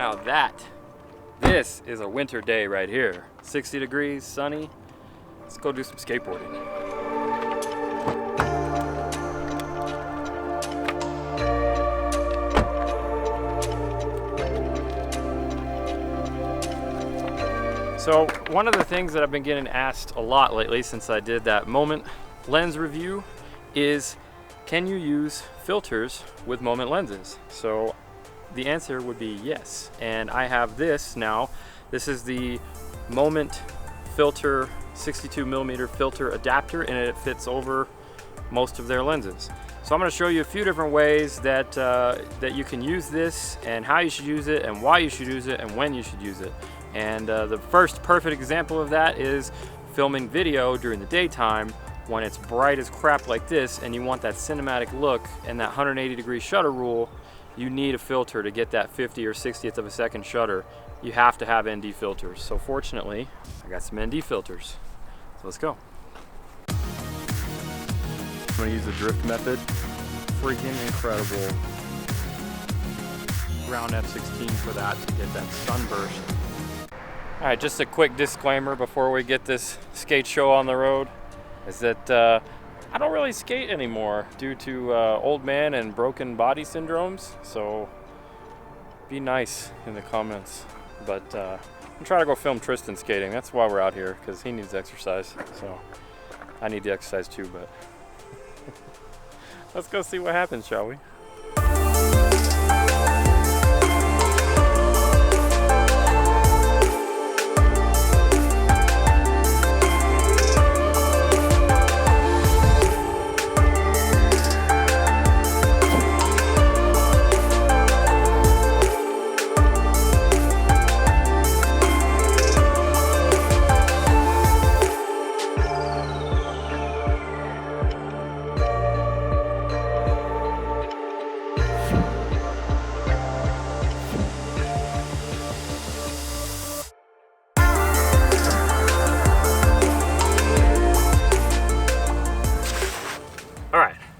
Now this is a winter day right here. 60 degrees, sunny. Let's go do some skateboarding. So one of the things that I've been getting asked a lot lately since I did that Moment lens review is, can you use filters with Moment lenses? So the answer would be yes. And I have this now. This is the Moment filter 62mm filter adapter, and it fits over most of their lenses. So I'm going to show you a few different ways that that you can use this, and how you should use it, and why you should use it, and when you should use it. And the first perfect example of that is filming video during the daytime when it's bright as crap like this and you want that cinematic look and that 180-degree shutter rule. You need a filter to get that 50 or 60th of a second shutter. You have to have ND filters. So fortunately, I got some ND filters. So let's go. I'm gonna use the drift method. Freaking incredible. Round F16 for that to get that sunburst. All right, just a quick disclaimer before we get this skate show on the road is that I don't really skate anymore due to old man and broken body syndromes. So be nice in the comments. But I'm trying to go film Tristan skating. That's why we're out here, because he needs exercise. So I need the exercise too, but let's go see what happens, shall we?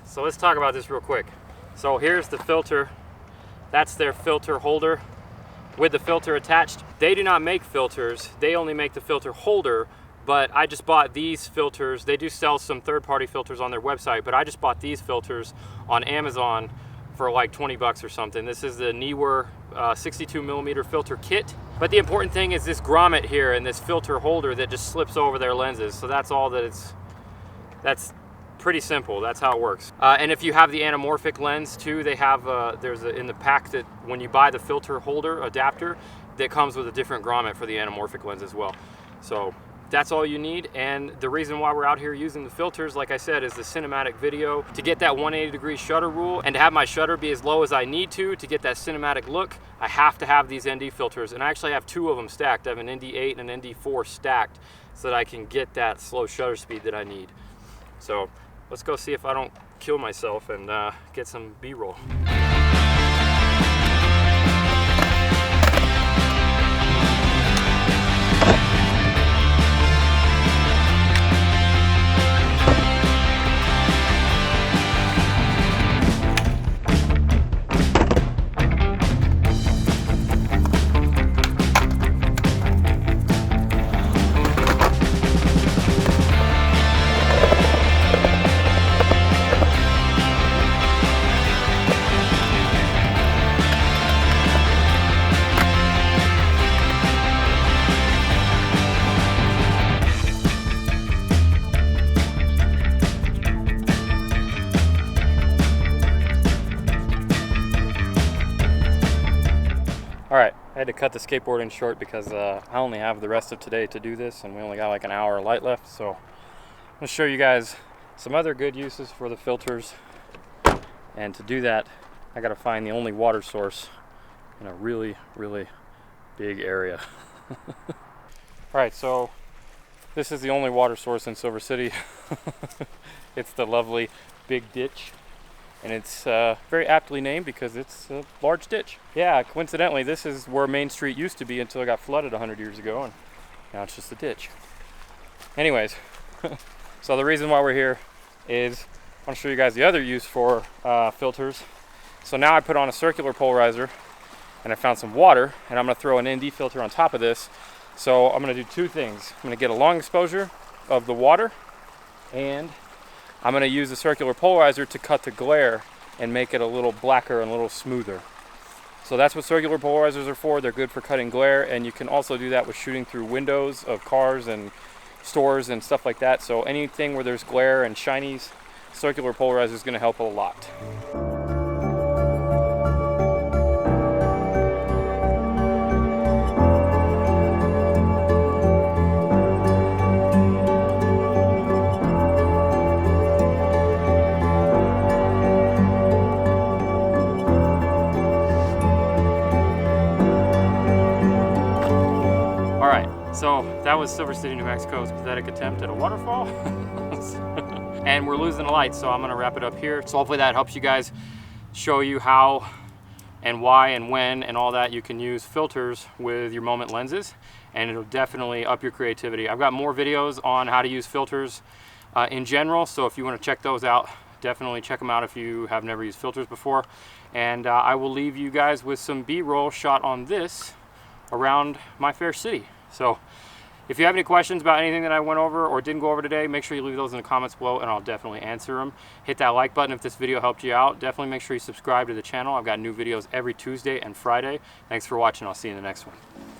So let's talk about this real quick. So here's the filter. That's their filter holder with the filter attached. They do not make filters. They only make the filter holder, but I just bought these filters. They do sell some third-party filters on their website, but I just bought these filters on Amazon for like 20 bucks or something. This is the Neewer 62mm filter kit. But the important thing is this grommet here and this filter holder that just slips over their lenses. So that's all that that's pretty simple. That's how it works. And if you have the anamorphic lens too, they have in the pack that when you buy the filter holder adapter, that comes with a different grommet for the anamorphic lens as well. So that's all you need. And the reason why we're out here using the filters, like I said, is the cinematic video to get that 180-degree shutter rule, and to have my shutter be as low as I need to get that cinematic look. I have to have these ND filters, and I actually have two of them stacked. I have an ND8 and an ND4 stacked so that I can get that slow shutter speed that I need. So let's go see if I don't kill myself and get some B-roll. All right, I had to cut the skateboarding short because I only have the rest of today to do this, and we only got like an hour of light left. So I'm gonna show you guys some other good uses for the filters. And to do that, I gotta find the only water source in a really, really big area. All right, so this is the only water source in Silver City. It's the lovely Big Ditch. And it's very aptly named because it's a large ditch. Yeah, coincidentally, this is where Main Street used to be until it got flooded 100 years ago, and now it's just a ditch. Anyways, so the reason why we're here is I want to show you guys the other use for filters. So now I put on a circular polarizer, and I found some water, and I'm gonna throw an ND filter on top of this. So I'm gonna do two things. I'm gonna get a long exposure of the water, and I'm gonna use the circular polarizer to cut the glare and make it a little blacker and a little smoother. So that's what circular polarizers are for. They're good for cutting glare, and you can also do that with shooting through windows of cars and stores and stuff like that. So anything where there's glare and shinies, circular polarizer is gonna help a lot. So that was Silver City, New Mexico's pathetic attempt at a waterfall. And we're losing the light, so I'm gonna wrap it up here. So hopefully that helps you guys, show you how and why and when and all that you can use filters with your Moment lenses, and it'll definitely up your creativity. I've got more videos on how to use filters in general, so if you wanna check those out, definitely check them out if you have never used filters before. And I will leave you guys with some B-roll shot on this around my fair city. So if you have any questions about anything that I went over or didn't go over today, make sure you leave those in the comments below and I'll definitely answer them. Hit that like button if this video helped you out. Definitely make sure you subscribe to the channel. I've got new videos every Tuesday and Friday. Thanks for watching. I'll see you in the next one.